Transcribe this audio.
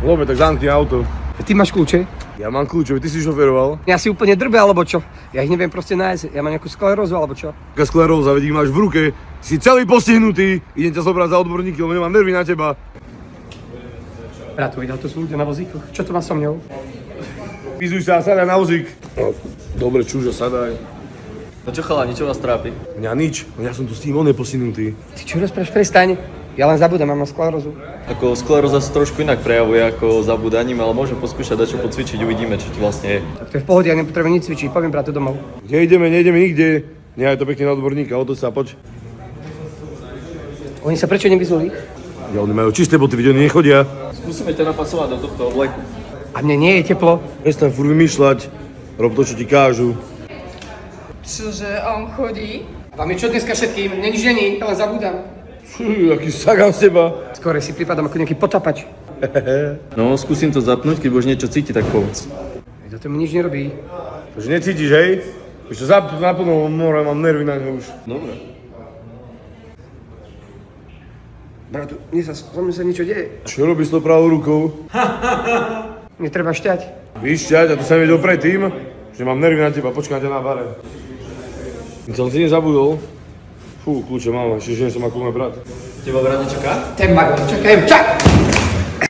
Lobe, tak zamkni auto. Ty máš kľúče? Ja mám kľúčové, ty si šoferoval. Ja si úplne drbe, alebo čo? Ja ich neviem proste nájsť. Ja mám nejakú sklerózu, alebo čo? Taká skleróza, veď ich máš v ruke. Si celý postihnutý. Idem ťa zobrať za odborníky, lebo nemám nervy na teba. Bratu, to sú ľudia na vozíkoch. Čo to má so mňou? Vyzuj sa a sadaj na vozík. No, dobre, čužo, sadaj. No čo chalani, čo vás trápi? Mňa nič, ja som tu s tým, on je postihnutý. Ty čo rozprávaš, prestaň. Ja len zabudám, mám sklerózu. Ako skleróza sa trošku inak prejavuje ako zabúdaním, ale môžem poskúšať dačo podcvičiť, uvidíme, čo ti vlastne je. Tak to je v pohode, ja nepotrebujem nič cvičiť, poviem bratu domov. Nejdeme nikde. Nehaj to pekne na odborníka, otoč sa, poď. Oni sa prečo nevyzuli? Ja, oni majú čisté boty, vidí, oni nechodia. Skúsime ťa napasovať do tohto obleku. A mne nie je teplo. Prestaň furt vymýšľať, rob to, čo ti kážu. Čože on chodí? Vám je čo dneska všetkým? Nič není, ja len zabudám. Fú, aký sagán z teba. Skôr si pripadám ako nejaký potapač. No, skúsim to zapnúť, keď budeš niečo cítiť, tak povedz. To mi nič nerobí. Takže necítiš, hej? Ešte na plnom more, mám nervy na ňo už. Dobre. Bratu, so mnou sa niečo deje. Čo robíš s tou pravou rukou? Netreba šťať. Vyšťať, a to som vedel predtým, že mám nervy na teba, počkám ťa na bare. Nic som si nezabudol. Fú, kľúče mám, ešte že som ako môj brat. Teba brat nečaká? Ten mago, čakaj, čak!